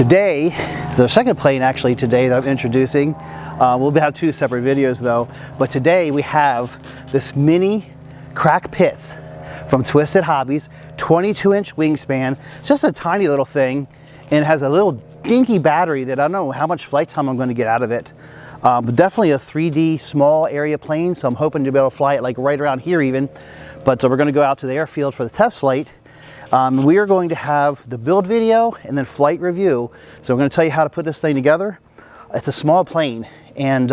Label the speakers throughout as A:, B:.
A: Today is our second plane actually today that I'm introducing. We'll have two separate videos though, but today we have this mini Crack Pitts from Twisted Hobbies, 22-inch wingspan, just a tiny little thing, and it has a little dinky battery that I don't know how much flight time I'm going to get out of it. But definitely a 3D small area plane, so I'm hoping to be able to fly it like right around here even. But we're going to go out to the airfield for the test flight. We are going to have the build video and then flight review. So I'm going to tell you how to put this thing together. It's a small plane, and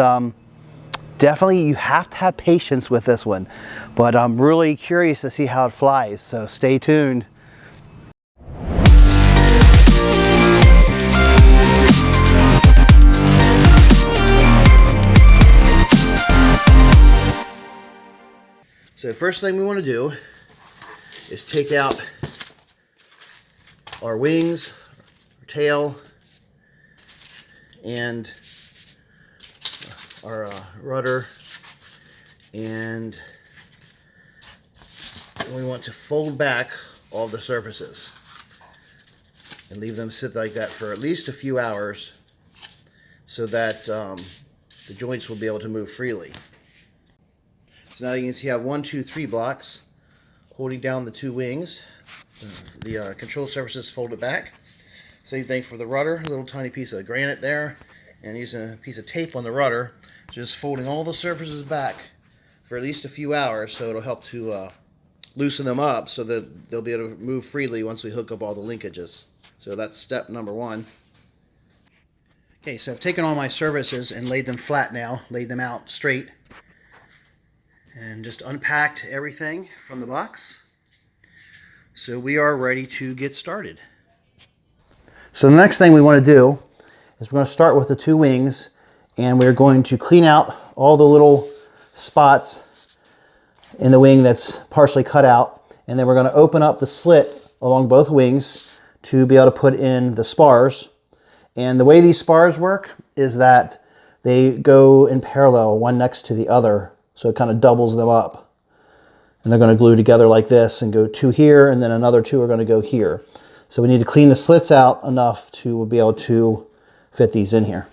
A: definitely you have to have patience with this one. But I'm really curious to see how it flies, so stay tuned. So the first thing we want to do is take out our wings, our tail, and our rudder, and we want to fold back all the surfaces and leave them sit like that for at least a few hours so that the joints will be able to move freely. So now you can see I have 1, 2, 3 blocks holding down the two wings. The control surfaces folded back. Same thing for the rudder, a little tiny piece of granite there, and using a piece of tape on the rudder, just folding all the surfaces back for at least a few hours, so it'll help to loosen them up so that they'll be able to move freely once we hook up all the linkages. So that's step number 1. Okay, so I've taken all my surfaces and laid them flat now, laid them out straight, and just unpacked everything from the box. So we are ready to get started. So the next thing we want to do is we're going to start with the two wings, and we're going to clean out all the little spots in the wing that's partially cut out, and then we're going to open up the slit along both wings to be able to put in the spars. And the way these spars work is that they go in parallel, one next to the other, so it kind of doubles them up. And they're going to glue together like this and go 2 here, and then another 2 are going to go here. So we need to clean the slits out enough to be able to fit these in here.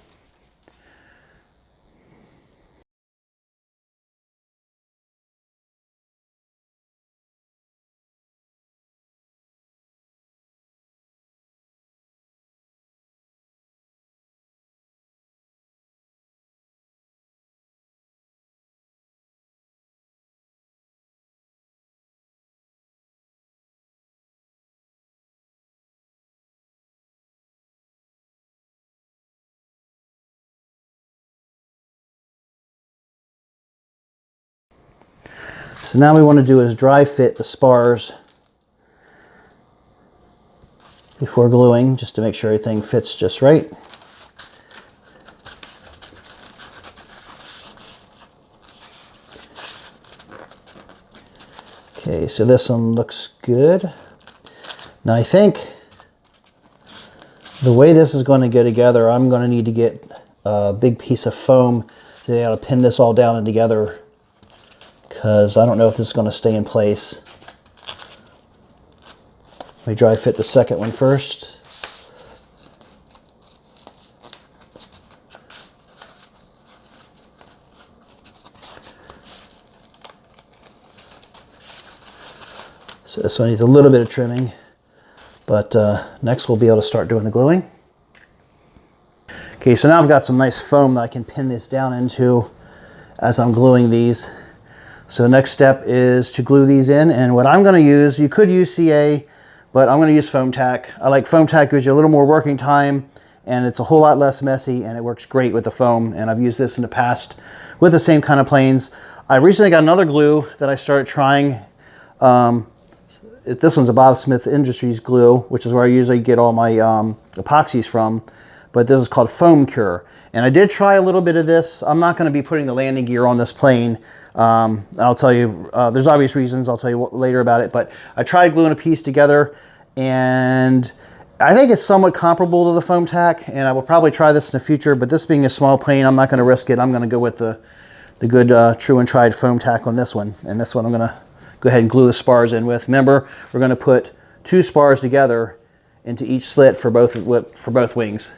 A: So now we want to do is dry fit the spars before gluing, just to make sure everything fits just right. Okay, so this one looks good. Now I think the way this is going to go together, I'm going to need to get a big piece of foam to be able to pin this all down and together, because I don't know if this is going to stay in place. Let me dry fit the second one first. So this one needs a little bit of trimming, but next we'll be able to start doing the gluing. Okay, so now I've got some nice foam that I can pin this down into as I'm gluing these. So the next step is to glue these in, and what I'm going to use, you could use CA, but I'm going to use Foam Tack. I like Foam Tack, gives you a little more working time, and it's a whole lot less messy, and it works great with the foam, and I've used this in the past with the same kind of planes. I recently got another glue that I started trying. This one's a Bob Smith Industries glue, which is where I usually get all my epoxies from, but this is called Foam Cure. And I did try a little bit of this. I'm not going to be putting the landing gear on this plane. I'll tell you, there's obvious reasons, I'll tell you later about it, but I tried gluing a piece together, and I think it's somewhat comparable to the Foam Tack, and I will probably try this in the future, but this being a small plane, I'm not going to risk it. I'm going to go with the good true and tried Foam Tack on this one, and this one I'm going to go ahead and glue the spars in with. Remember, we're going to put 2 spars together into each slit for both wings.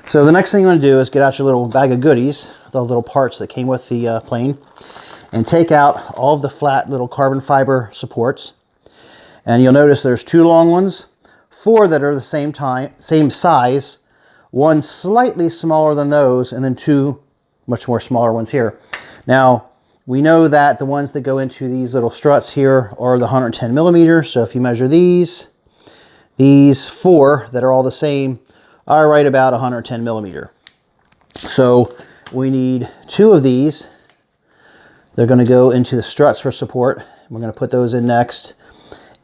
A: So the next thing you want to do is get out your little bag of goodies, the little parts that came with the plane, and take out all of the flat little carbon fiber supports. And you'll notice there's 2 long ones, 4 that are the same size, 1 slightly smaller than those, and then 2 much more smaller ones here. Now, we know that the ones that go into these little struts here are the 110 millimeters. So if you measure these 4 that are all the same are right about 110 millimeter. So we need 2 of these. They're going to go into the struts for support. We're going to put those in next.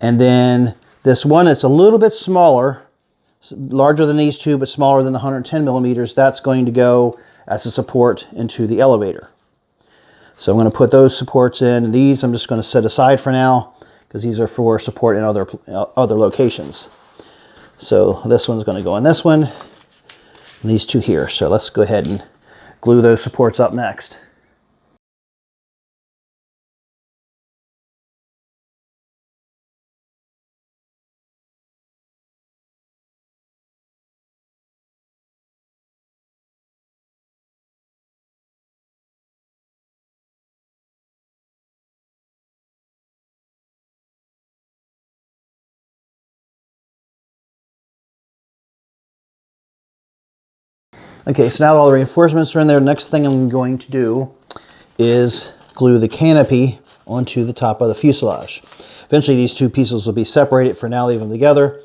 A: And then this one, it's a little bit smaller, larger than these 2, but smaller than the 110 millimeters. That's going to go as a support into the elevator. So I'm going to put those supports in. These I'm just going to set aside for now because these are for support in other locations. So this one's going to go in this one, and these 2 here. So let's go ahead and glue those supports up next. Okay, so now all the reinforcements are in there. Next thing I'm going to do is glue the canopy onto the top of the fuselage. Eventually these 2 pieces will be separated. For now, leave them together.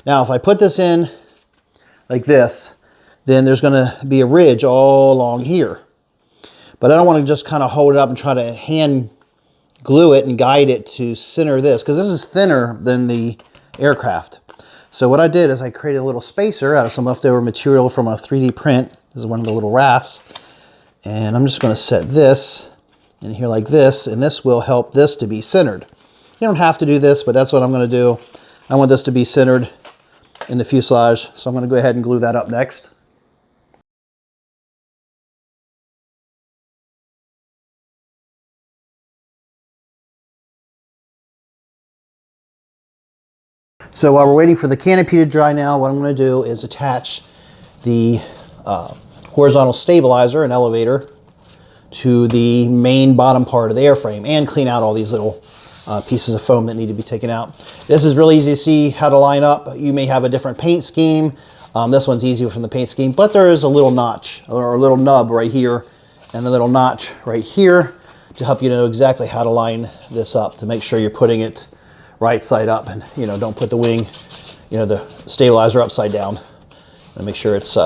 A: Now if I put this in like this, then there's going to be a ridge all along here. But I don't want to just kind of hold it up and try to hand glue it and guide it to center this, because this is thinner than the aircraft. So what I did is I created a little spacer out of some leftover material from a 3D print. This is one of the little rafts. And I'm just going to set this in here like this, and this will help this to be centered. You don't have to do this, but that's what I'm going to do. I want this to be centered in the fuselage, so I'm going to go ahead and glue that up next. So while we're waiting for the canopy to dry now, what I'm going to do is attach the horizontal stabilizer and elevator to the main bottom part of the airframe and clean out all these little pieces of foam that need to be taken out. This is really easy to see how to line up. You may have a different paint scheme. This one's easier from the paint scheme, but there is a little notch or a little nub right here and a little notch right here to help you know exactly how to line this up, to make sure you're putting it right side up, and don't put the wing, the stabilizer upside down, and make sure it's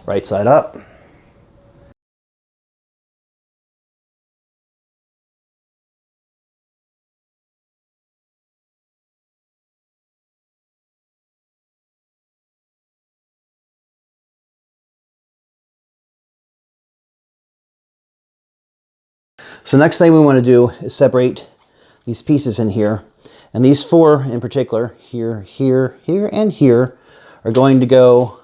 A: right side up. So next thing we want to do is separate these pieces in here. And these 4 in particular, here, here, here, and here, are going to go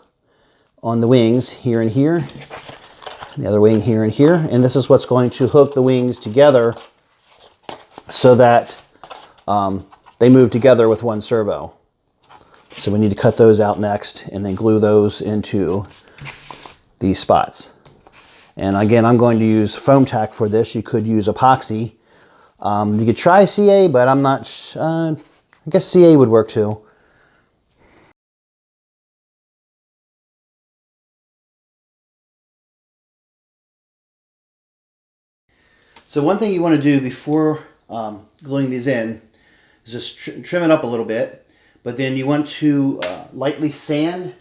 A: on the wings here and here, and the other wing here and here. And this is what's going to hook the wings together so that they move together with one servo. So we need to cut those out next and then glue those into these spots. And again, I'm going to use foam tack for this. You could use epoxy. You could try CA, but I'm not I guess CA would work too. So one thing you want to do before gluing these in is just trim it up a little bit. But then you want to lightly sand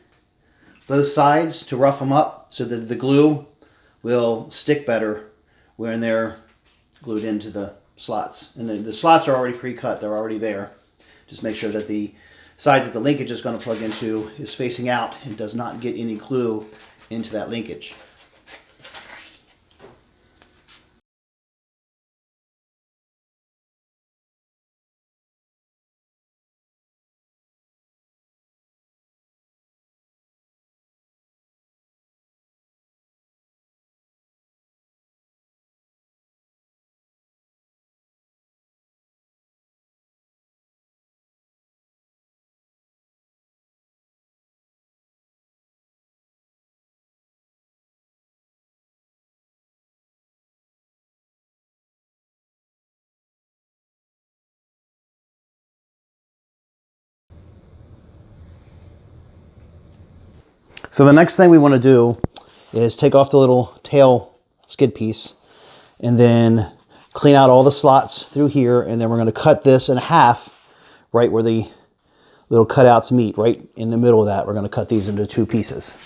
A: both sides to rough them up so that the glue will stick better when they're glued into the slots. And the slots are already pre-cut, they're already there. Just make sure that the side that the linkage is going to plug into is facing out and does not get any glue into that linkage. So the next thing we want to do is take off the little tail skid piece and then clean out all the slots through here, and then we're going to cut this in half right where the little cutouts meet, right in the middle of that. We're going to cut these into 2 pieces.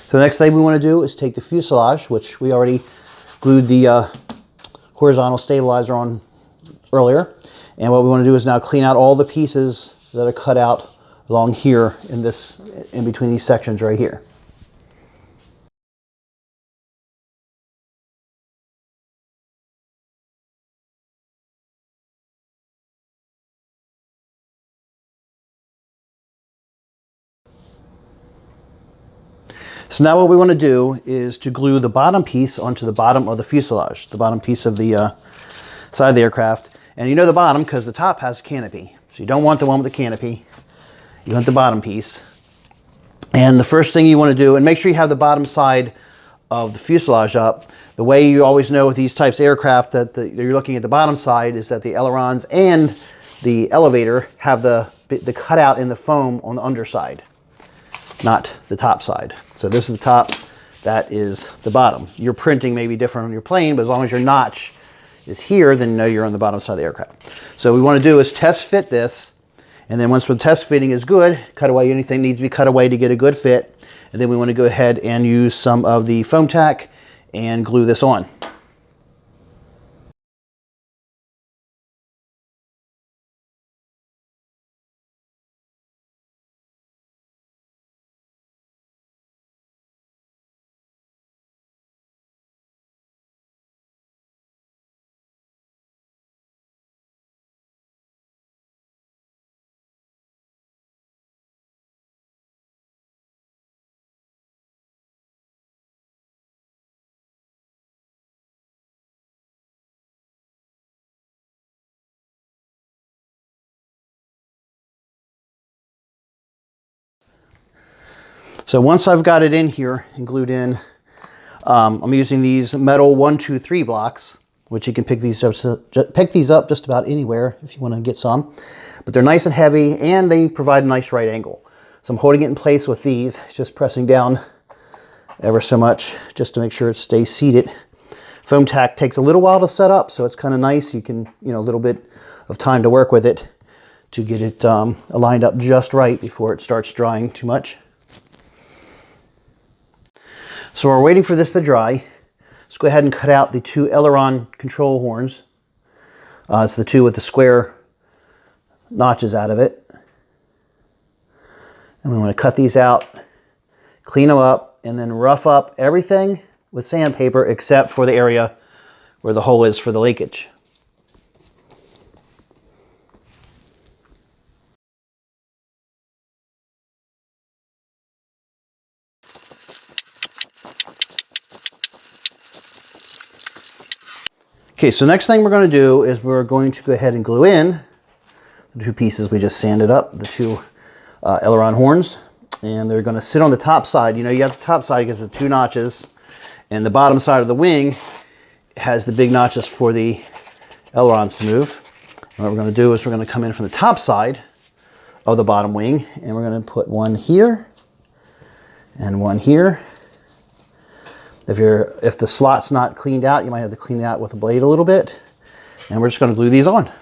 A: So the next thing we want to do is take the fuselage, which we already glued the horizontal stabilizer on earlier. And what we want to do is now clean out all the pieces that are cut out along here in between these sections right here. So now what we want to do is to glue the bottom piece onto the bottom of the fuselage, the bottom piece of the side of the aircraft. And you know the bottom because the top has a canopy. So you don't want the one with the canopy. You want the bottom piece. And the first thing you want to do, and make sure you have the bottom side of the fuselage up. The way you always know with these types of aircraft that you're looking at the bottom side is that the ailerons and the elevator have the cutout in the foam on the underside, not the top side. So this is the top, that is the bottom. Your printing may be different on your plane, but as long as your notch is here, then you know you're on the bottom side of the aircraft. So what we want to do is test fit this, and then once the test fitting is good, cut away anything needs to be cut away to get a good fit, and then we want to go ahead and use some of the foam tack and glue this on. So once I've got it in here and glued in, I'm using these metal 1, 2, 3 blocks, which you can pick these up just about anywhere if you want to get some. But they're nice and heavy, and they provide a nice right angle. So I'm holding it in place with these, just pressing down ever so much just to make sure it stays seated. Foam tack takes a little while to set up, so it's kind of nice. You can, a little bit of time to work with it to get it aligned up just right before it starts drying too much. So we're waiting for this to dry. Let's go ahead and cut out the 2 aileron control horns. It's the 2 with the square notches out of it. And we want to cut these out, clean them up, and then rough up everything with sandpaper except for the area where the hole is for the linkage. Okay, so next thing we're going to do is we're going to go ahead and glue in the two pieces we just sanded up, the two aileron horns, and they're going to sit on the top side. You know, you have the top side because the two notches, and the bottom side of the wing has the big notches for the ailerons to move. And what we're going to do is we're going to come in from the top side of the bottom wing, and we're going to put one here and one here. If the slot's not cleaned out, you might have to clean it out with a blade a little bit. And we're just going to glue these on.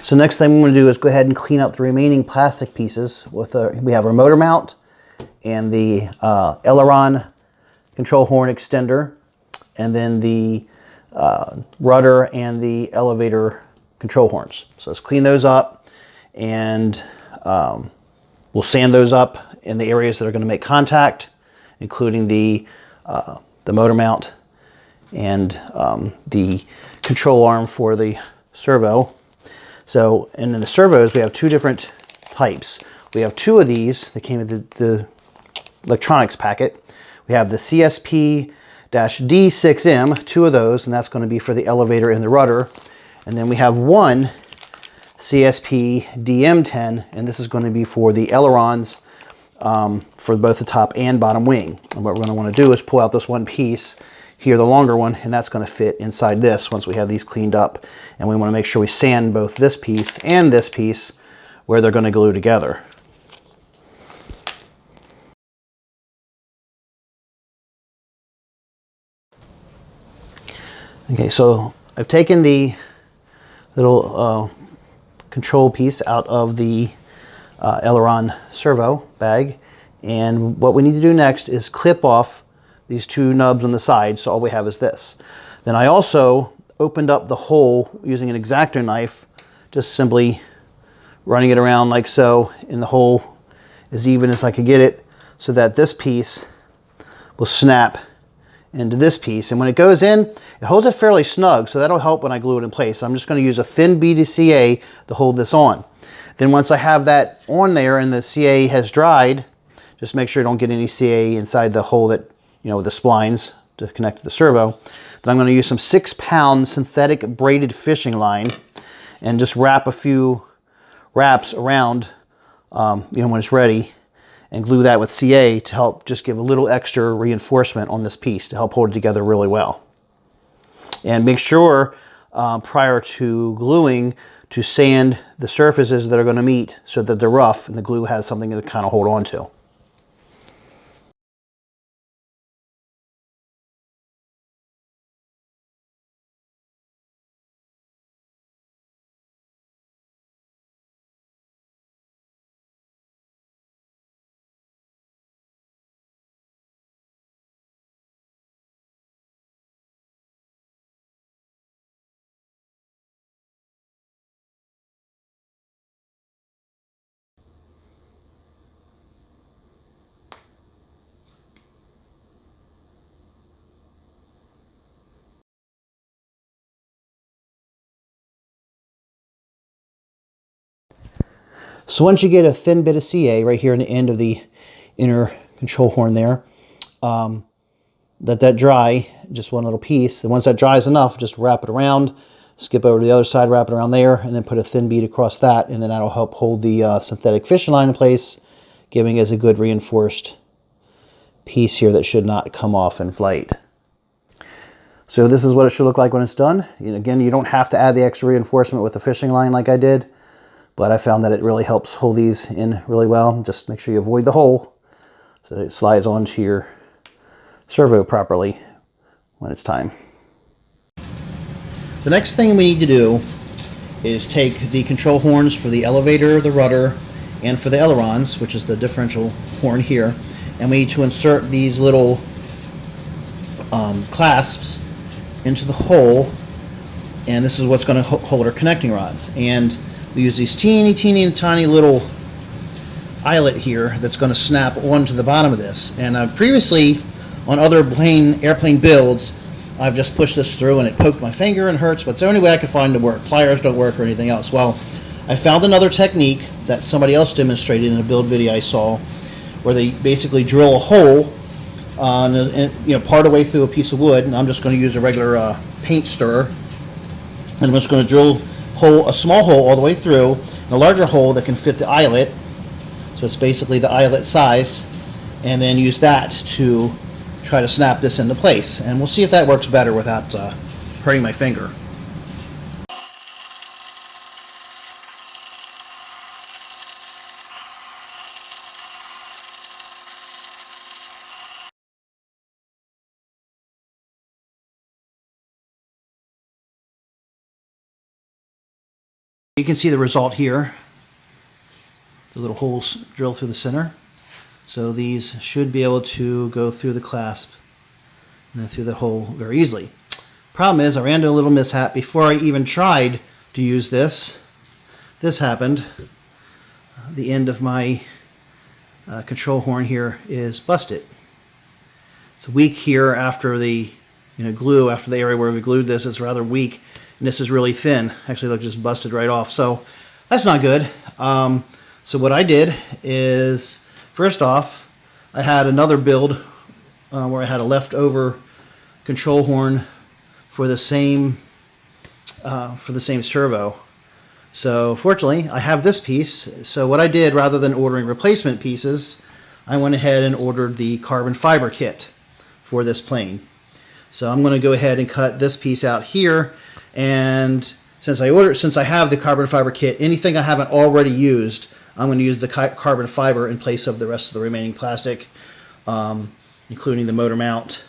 A: So next thing I'm going to do is go ahead and clean up the remaining plastic pieces. We have our motor mount and the aileron control horn extender, and then the rudder and the elevator control horns. So let's clean those up, and we'll sand those up in the areas that are going to make contact, including the motor mount and the control arm for the servo. So, and in the servos, we have two different types. We have two of these that came with the electronics packet. We have the CSP-D6M, two of those, and that's going to be for the elevator and the rudder. And then we have one CSP-DM10, and this is going to be for the ailerons for both the top and bottom wing. And what we're going to want to do is pull out this one piece here, the longer one, and that's going to fit inside this once we have these cleaned up. And we want to make sure we sand both this piece and this piece where they're going to glue together. Okay, so I've taken the little control piece out of the aileron servo bag, and what we need to do next is clip off these two nubs on the side, so all we have is this. Then I also opened up the hole using an X-Acto knife, just simply running it around like so, and the hole as even as I could get it, so that this piece will snap into this piece. And when it goes in, it holds it fairly snug, so that'll help when I glue it in place. I'm just going to use a thin bead of CA to hold this on. Then once I have that on there and the CA has dried, just make sure you don't get any CA inside the hole that, you know, with the splines to connect to the servo. Then I'm going to use some 6-pound synthetic braided fishing line and just wrap a few wraps around, you know, when it's ready, and glue that with CA to help just give a little extra reinforcement on this piece to help hold it together really well. And make sure prior to gluing to sand the surfaces that are going to meet so that they're rough and the glue has something to kind of hold on to. So once you get a thin bit of CA right here in the end of the inner control horn there, let that dry, just one little piece. And once that dries enough, just wrap it around, skip over to the other side, wrap it around there, and then put a thin bead across that, and then that'll help hold the synthetic fishing line in place, giving us a good reinforced piece here that should not come off in flight. So this is what it should look like when it's done. And again, you don't have to add the extra reinforcement with the fishing line like I did, but I found that it really helps hold these in really well. Just make sure you avoid the hole so that it slides onto your servo properly when it's time. The next thing we need to do is take the control horns for the elevator, the rudder, and for the ailerons, which is the differential horn here, and we need to insert these little clasps into the hole, and this is what's going to hold our connecting rods. And we use these teeny tiny little eyelet here that's going to snap onto the bottom of this. And previously on other airplane builds, I've just pushed this through and it poked my finger and hurts, but it's the only way I could find to work. Pliers don't work or anything else. Well, I found another technique that somebody else demonstrated in a build video I saw, where they basically drill a hole part of the way through a piece of wood, and I'm just going to use a regular paint stirrer, and I'm just going to drill a small hole all the way through, and a larger hole that can fit the eyelet, so it's basically the eyelet size, and then use that to try to snap this into place, and we'll see if that works better without hurting my finger. You can see the result here. The little holes drilled through the center. So these should be able to go through the clasp and then through the hole very easily. Problem is, I ran into a little mishap before I even tried to use this. This happened. The end of my control horn here is busted. It's weak here after the glue, after the area where we glued this. It's rather weak, and this is really thin. Actually, look, just busted right off. So that's not good. So what I did is, first off, I had another build where I had a leftover control horn for the same servo. So fortunately, I have this piece. So what I did, rather than ordering replacement pieces, I went ahead and ordered the carbon fiber kit for this plane. So I'm going to go ahead and cut this piece out here, and since I have the carbon fiber kit, anything I haven't already used, I'm going to use the carbon fiber in place of the rest of the remaining plastic, including the motor mount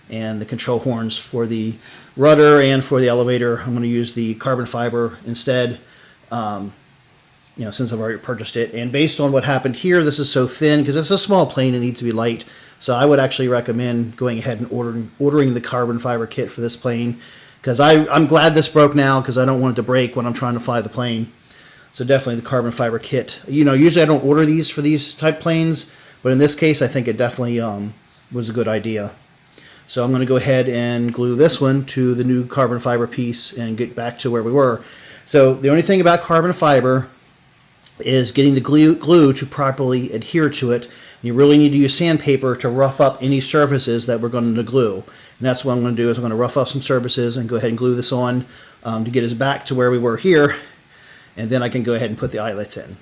A: and the control horns for the rudder and for the elevator. I'm going to use the carbon fiber instead, since I've already purchased it. And based on what happened here, this is so thin because it's a small plane, it needs to be light. So I would actually recommend going ahead and ordering the carbon fiber kit for this plane, because I'm glad this broke now, because I don't want it to break when I'm trying to fly the plane. So definitely the carbon fiber kit. Usually I don't order these for these type planes, but in this case I think it definitely was a good idea. So I'm going to go ahead and glue this one to the new carbon fiber piece and get back to where we were. So the only thing about carbon fiber is getting the glue to properly adhere to it. You really need to use sandpaper to rough up any surfaces that we're going to glue. And that's what I'm going to do, is I'm going to rough up some surfaces and go ahead and glue this on to get us back to where we were here. And then I can go ahead and put the eyelets in.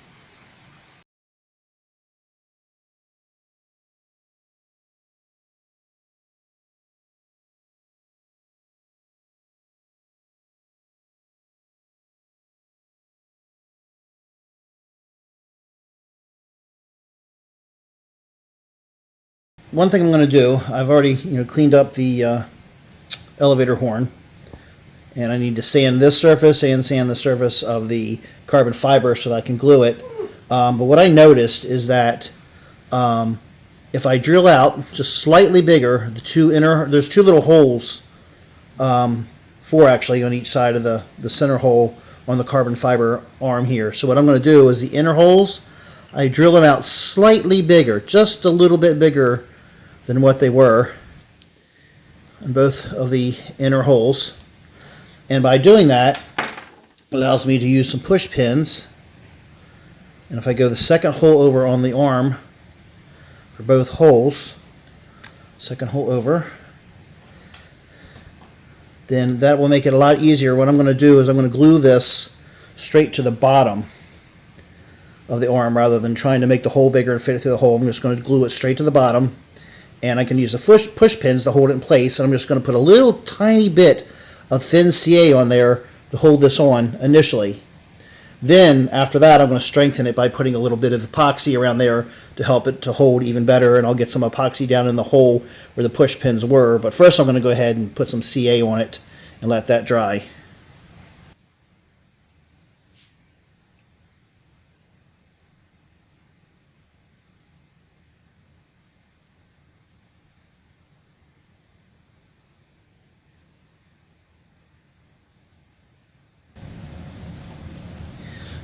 A: One thing I'm going to do, I've already cleaned up the elevator horn, and I need to sand this surface and sand the surface of the carbon fiber so that I can glue it. But what I noticed is that if I drill out just slightly bigger, there's two little holes, four actually on each side of the center hole on the carbon fiber arm here. So what I'm going to do is the inner holes, I drill them out slightly bigger, just a little bit bigger than what they were in both of the inner holes. And by doing that, it allows me to use some push pins. And if I go the second hole over on the arm for both holes, second hole over, then that will make it a lot easier. What I'm going to do is I'm going to glue this straight to the bottom of the arm rather than trying to make the hole bigger and fit it through the hole. I'm just going to glue it straight to the bottom, and I can use the push pins to hold it in place. And I'm just going to put a little tiny bit of thin CA on there to hold this on initially. Then after that, I'm going to strengthen it by putting a little bit of epoxy around there to help it to hold even better, and I'll get some epoxy down in the hole where the push pins were. But first I'm going to go ahead and put some CA on it and let that dry.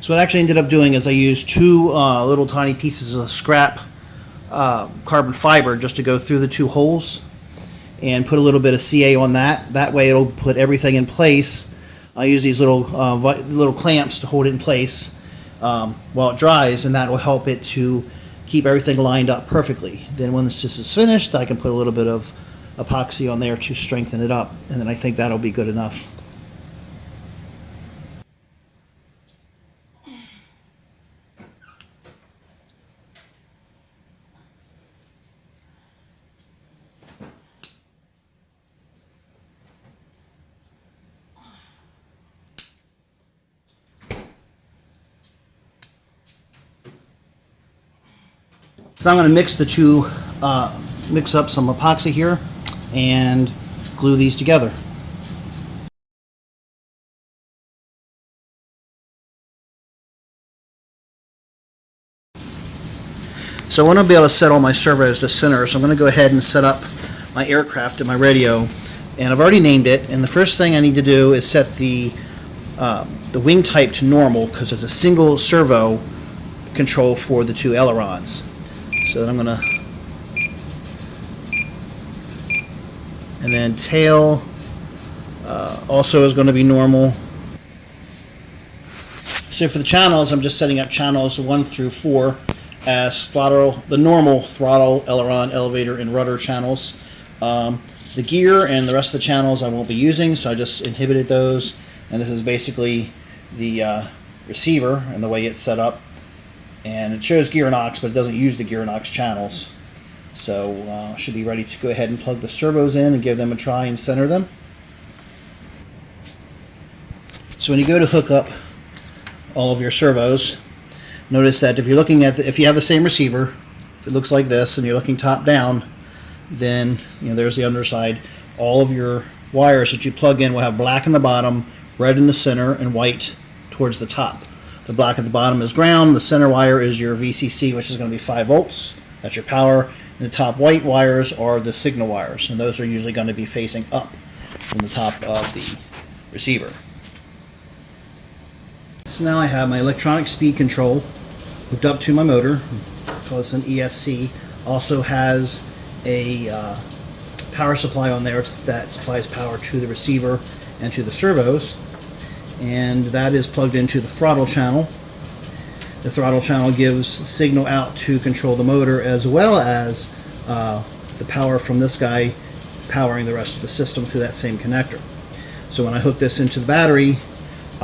A: So what I actually ended up doing is I used two little tiny pieces of scrap carbon fiber just to go through the two holes. and put a little bit of CA on that. That way it'll put everything in place. I use these little clamps to hold it in place while it dries, and that will help it to keep everything lined up perfectly. Then when this is finished, I can put a little bit of epoxy on there to strengthen it up, and then I think that'll be good enough. So I'm going to mix the two, mix up some epoxy here and glue these together. So I want to be able to set all my servos to center, so I'm going to go ahead and set up my aircraft and my radio. And I've already named it, and the first thing I need to do is set the wing type to normal, because it's a single servo control for the two ailerons. So I'm going to, and then tail also is going to be normal. So for the channels, I'm just setting up channels 1 through 4 as throttle, the normal throttle, aileron, elevator, and rudder channels. The gear and the rest of the channels I won't be using, so I just inhibited those. And this is basically the receiver and the way it's set up. And it shows gear and aux, but it doesn't use the gear and aux channels. So should be ready to go ahead and plug the servos in and give them a try and center them. So when you go to hook up all of your servos, notice that if you're looking at if you have the same receiver, if it looks like this and you're looking top down, then there's the underside. All of your wires that you plug in will have black in the bottom, red in the center, and white towards the top. The black at the bottom is ground. The center wire is your VCC, which is going to be 5 volts. That's your power. And the top white wires are the signal wires, and those are usually going to be facing up from the top of the receiver. So now I have my electronic speed control hooked up to my motor. Call this an ESC. Also has a power supply on there that supplies power to the receiver and to the servos. And that is plugged into the throttle channel. The throttle channel gives signal out to control the motor, as well as the power from this guy powering the rest of the system through that same connector. So when I hook this into the battery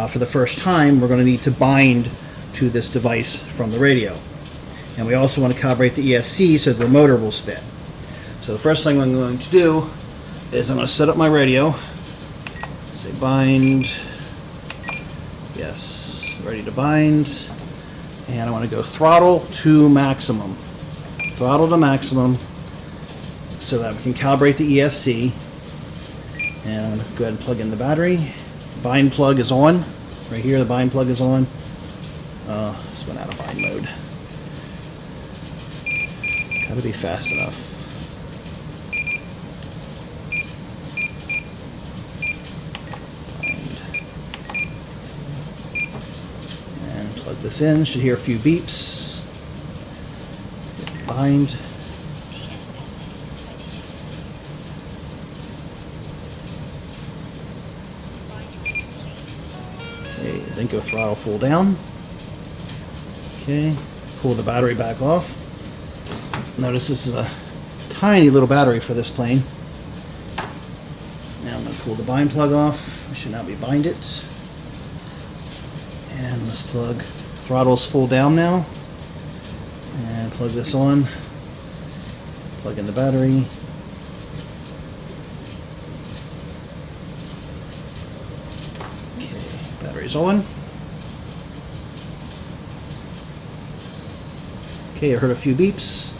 A: for the first time, we're going to need to bind to this device from the radio. And we also want to calibrate the ESC so that the motor will spin. So the first thing I'm going to do is I'm going to set up my radio. Say bind. Yes, ready to bind. And I want to go throttle to maximum. Throttle to maximum so that we can calibrate the ESC. And I'm going to go ahead and plug in the battery. Bind plug is on. Right here, the bind plug is on. This went out of bind mode. Gotta be fast enough. Plug this in, should hear a few beeps. Bind. Okay, then go throttle full down. Okay, pull the battery back off. Notice this is a tiny little battery for this plane. Now I'm going to pull the bind plug off. I should now be bind it. And let's plug, throttle's full down now, and plug this on, plug in the battery, okay, battery's on, okay, I heard a few beeps,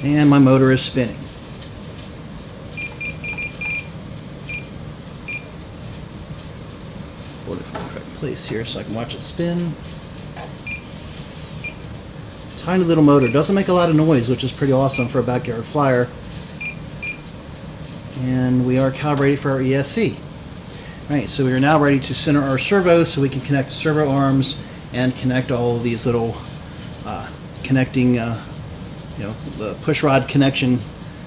A: and my motor is spinning. Hold it from the correct place here so I can watch it spin. Tiny little motor, doesn't make a lot of noise, which is pretty awesome for a backyard flyer. And we are calibrated for our ESC. Right, so we are now ready to center our servos so we can connect the servo arms and connect all of these little connecting, the push rod connection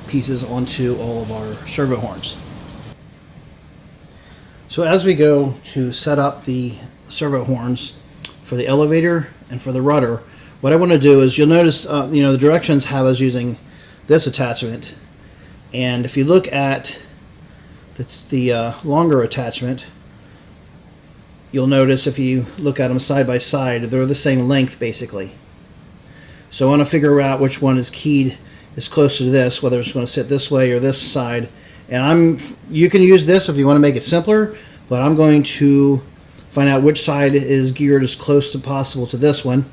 B: pieces onto all of our servo horns. So as we go to set up the servo horns for the elevator and for the rudder, what I want to do is, you'll notice the directions have us using this attachment, and if you look at the longer attachment, you'll notice if you look at them side by side, they're the same length basically. So I want to figure out which one is keyed is closer to this, whether it's going to sit this way or this side. And you can use this if you want to make it simpler, but I'm going to find out which side is geared as close to possible to this one,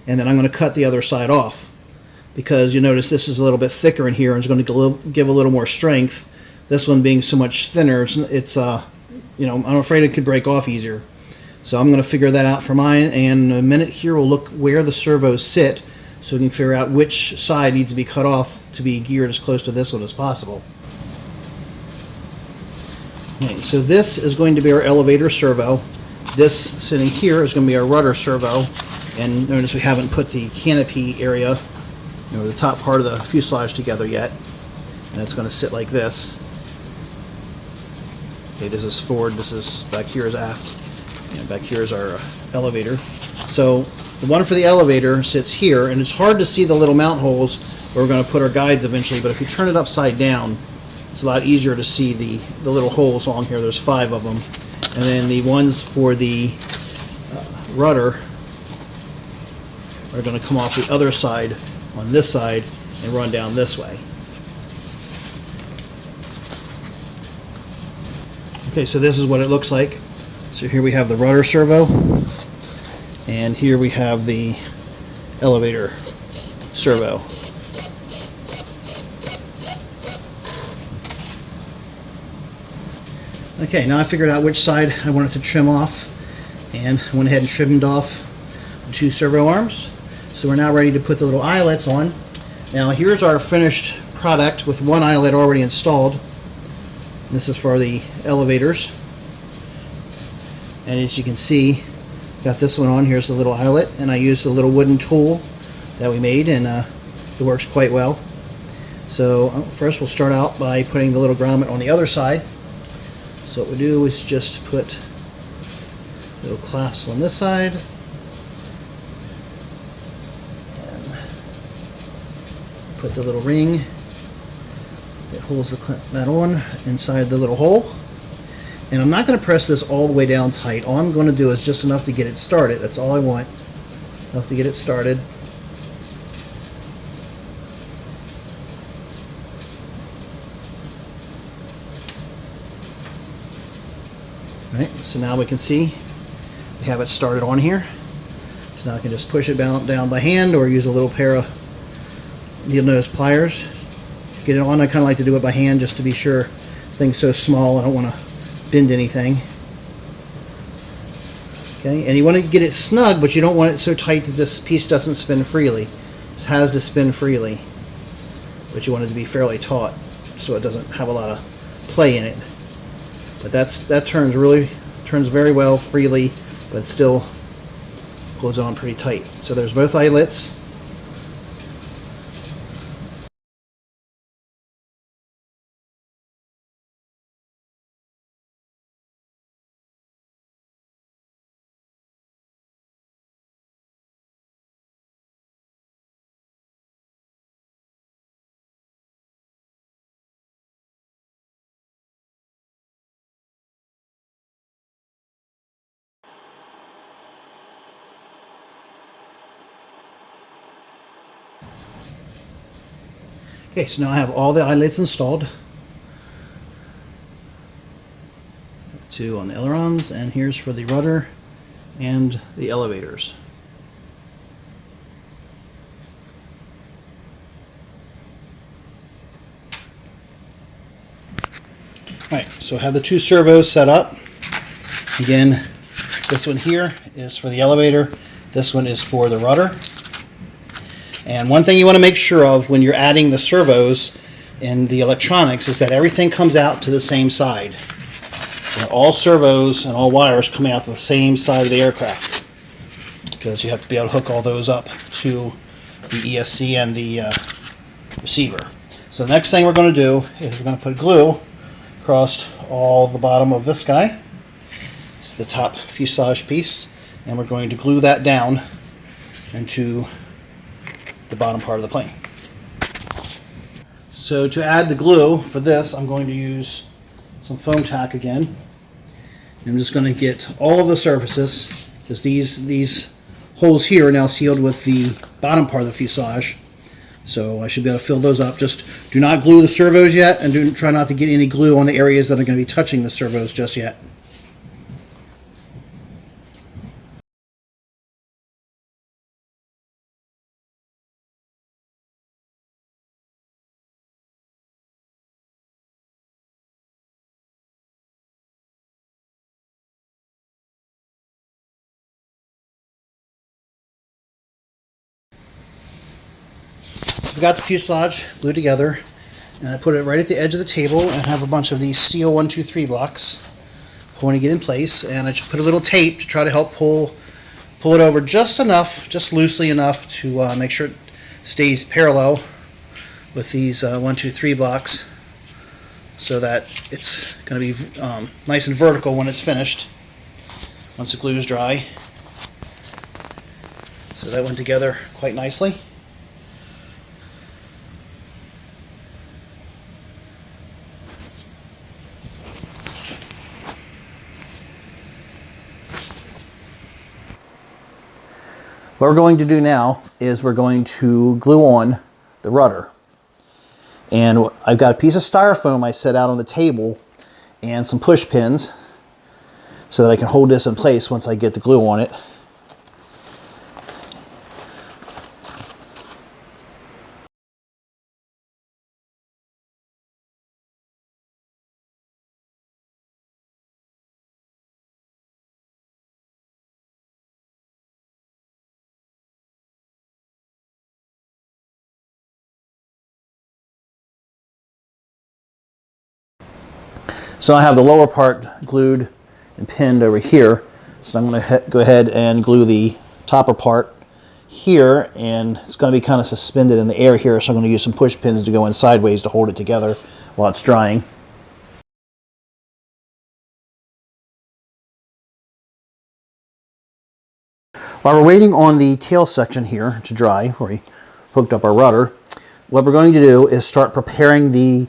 B: and then I'm going to cut the other side off, because you notice this is a little bit thicker in here and it's going to give a little more strength. This one being so much thinner, I'm afraid it could break off easier. So I'm going to figure that out for mine, and in a minute here we'll look where the servos sit, so we can figure out which side needs to be cut off to be geared as close to this one as possible. Okay, so this is going to be our elevator servo. This sitting here is going to be our rudder servo. And notice we haven't put the canopy area, the top part of the fuselage together yet. And it's going to sit like this. Okay, this is forward, this is back here is aft, and back here is our elevator. So the one for the elevator sits here, and it's hard to see the little mount holes where we're going to put our guides eventually, but if you turn it upside down, it's a lot easier to see the little holes along here. There's 5 of them. And then the ones for the rudder are going to come off the other side on this side and run down this way. Okay, so this is what it looks like. So here we have the rudder servo, and here we have the elevator servo. Okay, now I figured out which side I wanted to trim off, and I went ahead and trimmed off the 2 servo arms. So we're now ready to put the little eyelets on. Now here's our finished product with 1 eyelet already installed. This is for the elevators. And as you can see, got this one on. Here's the little eyelet, and I used a little wooden tool that we made, and it works quite well. So first we'll start out by putting the little grommet on the other side. So what we do is just put little clasps on this side, and put the little ring that holds that on inside the little hole. And I'm not going to press this all the way down tight. All I'm going to do is just enough to get it started. That's all I want. Enough to get it started. Alright, so now we can see we have it started on here. So now I can just push it down by hand, or use a little pair of needle nose pliers to get it on. I kind of like to do it by hand just to be sure. Thing's so small, I don't want to bend anything. Okay, and you want to get it snug, but you don't want it so tight that this piece doesn't spin freely. This has to spin freely, but you want it to be fairly taut so it doesn't have a lot of play in it. But that turns very well freely, but still holds on pretty tight. So there's both eyelets. Okay, so now I have all the eyelets installed. 2 on the ailerons, and here's for the rudder and the elevators. Alright, so I have the 2 servos set up. Again, this one here is for the elevator, this one is for the rudder. And one thing you want to make sure of when you're adding the servos in the electronics is that everything comes out to the same side. And all servos and all wires come out to the same side of the aircraft, because you have to be able to hook all those up to the ESC and the receiver. So the next thing we're going to do is we're going to put glue across all the bottom of this guy. It's the top fuselage piece, and we're going to glue that down into the bottom part of the plane. So to add the glue for this, I'm going to use some foam tack again. I'm just going to get all of the surfaces, because these holes here are now sealed with the bottom part of the fuselage. So I should be able to fill those up. Just do not glue the servos yet, and try not to get any glue on the areas that are going to be touching the servos just yet. So I've got the fuselage glued together, and I put it right at the edge of the table and have a bunch of these steel 1, 2, 3 blocks holding it in place, and I just put a little tape to try to help pull it over just enough, just loosely enough to make sure it stays parallel with these 1, 2, 3 blocks, so that it's going to be nice and vertical when it's finished, once the glue is dry. So that went together quite nicely. What we're going to do now is we're going to glue on the rudder. And I've got a piece of styrofoam I set out on the table and some push pins so that I can hold this in place once I get the glue on it. So I have the lower part glued and pinned over here. So I'm going to go ahead and glue the topper part here, and it's going to be kind of suspended in the air here, so I'm going to use some push pins to go in sideways to hold it together while it's drying. While we're waiting on the tail section here to dry, where we hooked up our rudder, what we're going to do is start preparing the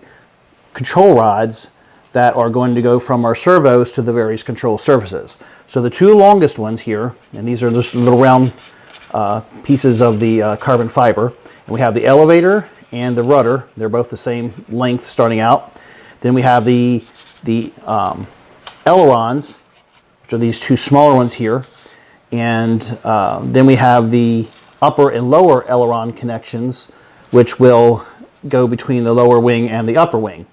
B: control rods that are going to go from our servos to the various control surfaces. So the two longest ones here, and these are just little round pieces of the carbon fiber, and we have the elevator and the rudder. They're both the same length starting out. Then we have the ailerons, which are these two smaller ones here, and then we have the upper and lower aileron connections, which will go between the lower wing and the upper wing.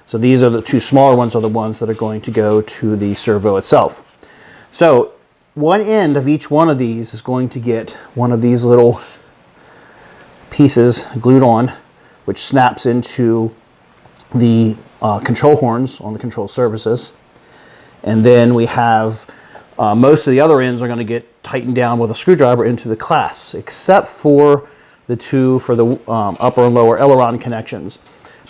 B: So these are the two smaller ones, are the ones that are going to go to the servo itself. So one end of each one of these is going to get one of these little pieces glued on, which snaps into the control horns on the control surfaces. And then we have most of the other ends are going to get tightened down with a screwdriver into the clasps, except for the two for the upper and lower aileron connections.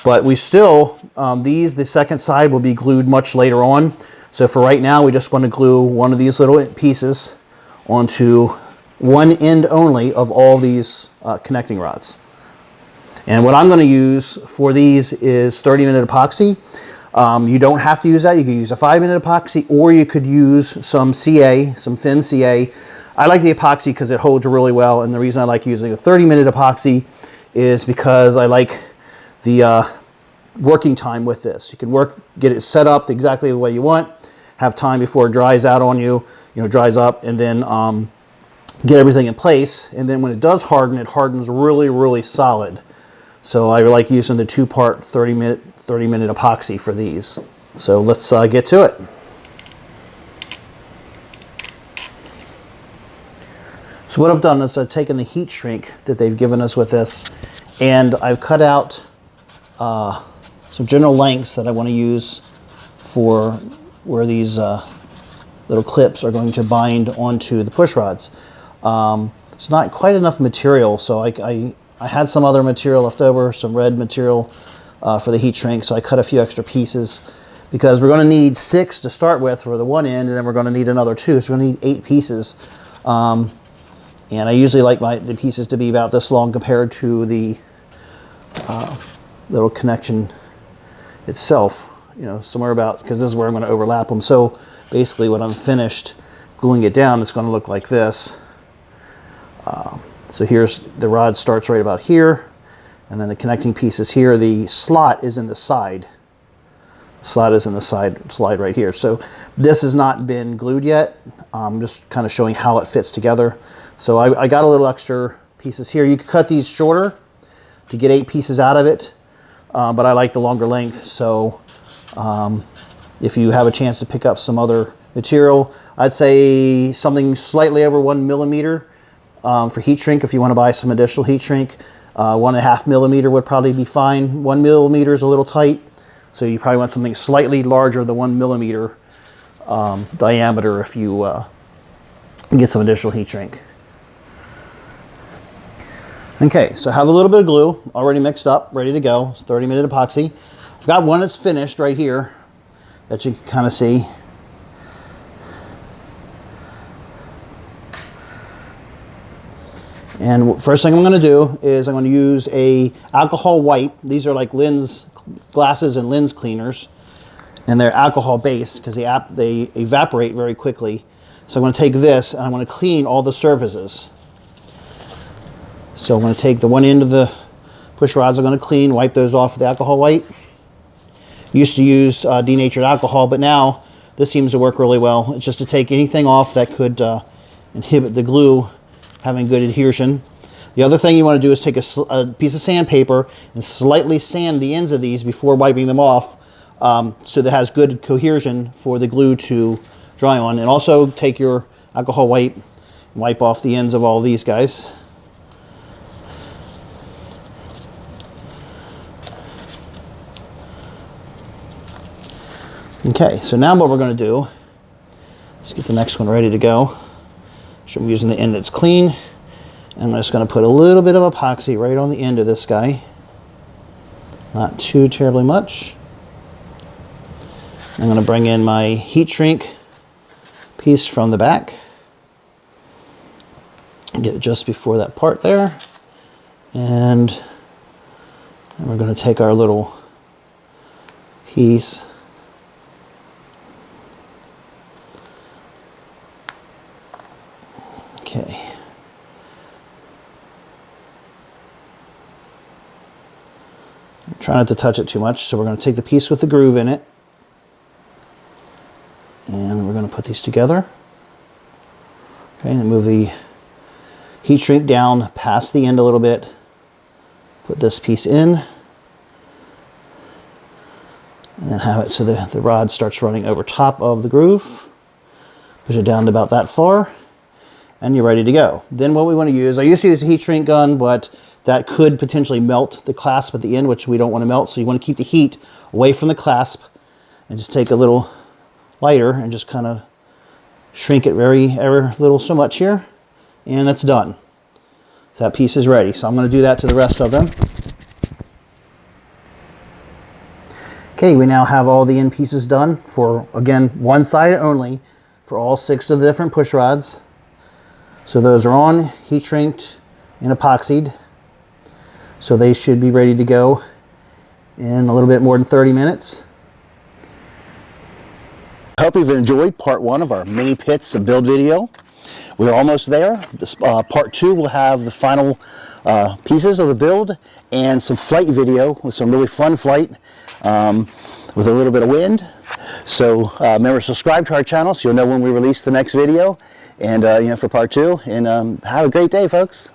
B: But we still, the second side will be glued much later on. So for right now, we just want to glue one of these little pieces onto one end only of all these connecting rods. And what I'm going to use for these is 30-minute epoxy. You don't have to use that. You can use a 5-minute epoxy, or you could use some CA, some thin CA. I like the epoxy because it holds really well, and the reason I like using a 30-minute epoxy is because I like the working time with this. You can get it set up exactly the way you want, have time before it dries out on you, dries up, and then get everything in place. And then when it does harden, it hardens really, really solid. So I like using the 2-part 30-minute epoxy for these. So let's get to it. So what I've done is I've taken the heat shrink that they've given us with this, and I've cut out some general lengths that I want to use for where these little clips are going to bind onto the push rods. It's not quite enough material, so I I had some other material left over, some red material for the heat shrink, so I cut a few extra pieces because we're going to need 6 to start with for the one end, and then we're going to need another 2, so we're going to need 8 pieces. And I usually like the pieces to be about this long compared to the little connection itself, you know, somewhere about, because this is where I'm going to overlap them. So basically when I'm finished gluing it down, it's going to look like this. So here's the rod starts right about here, and then the connecting piece is here. The slot is in the side. The slot is in the slide right here. So this has not been glued yet. I'm just kind of showing how it fits together. So I got a little extra pieces here. You could cut these shorter to get 8 pieces out of it, but I like the longer length. So if you have a chance to pick up some other material, I'd say something slightly over 1 millimeter for heat shrink. If you want to buy some additional heat shrink, 1.5 millimeter would probably be fine. 1 millimeter is a little tight, so you probably want something slightly larger than 1 millimeter diameter if you get some additional heat shrink. Okay, so I have a little bit of glue already mixed up, ready to go. It's 30-minute epoxy. I've got one that's finished right here that you can kind of see. And first thing I'm going to do is I'm going to use a alcohol wipe. These are like lens glasses and lens cleaners, and they're alcohol based because they evaporate very quickly. So I'm going to take this and I'm going to clean all the surfaces. So I'm going to take the one end of the push rods I'm going to clean, wipe those off with the alcohol wipe. Used to use denatured alcohol, but now this seems to work really well. It's just to take anything off that could inhibit the glue having good adhesion. The other thing you want to do is take a piece of sandpaper and slightly sand the ends of these before wiping them off, so that it has good cohesion for the glue to dry on. And also take your alcohol wipe and wipe off the ends of all these guys. Okay, so now what we're going to do is get the next one ready to go. So I'm using the end that's clean, and I'm just going to put a little bit of epoxy right on the end of this guy. Not too terribly much. I'm going to bring in my heat shrink piece from the back. Get it just before that part there. And we're going to take our little piece. Okay. Try not to touch it too much. So we're going to take the piece with the groove in it, and we're going to put these together. Okay, and move the heat shrink down past the end a little bit. Put this piece in, and then have it so the rod starts running over top of the groove. Push it down to about that far, and you're ready to go. Then what we want to use, I used to use a heat shrink gun, but that could potentially melt the clasp at the end, which we don't want to melt. So you want to keep the heat away from the clasp, and just take a little lighter and just kind of shrink it ever little so much here, and that's done. So that piece is ready. So I'm going to do that to the rest of them. Okay, we now have all the end pieces done for, again, one side only for all 6 of the different push rods. So those are on, heat shrinked, and epoxied. So they should be ready to go in a little bit more than 30 minutes. I hope you've enjoyed part 1 of our mini pits and build video. We're almost there. This, part 2 will have the final pieces of the build and some flight video with some really fun flight with a little bit of wind. So remember to subscribe to our channel so you'll know when we release the next video, and for part 2. And have a great day, folks.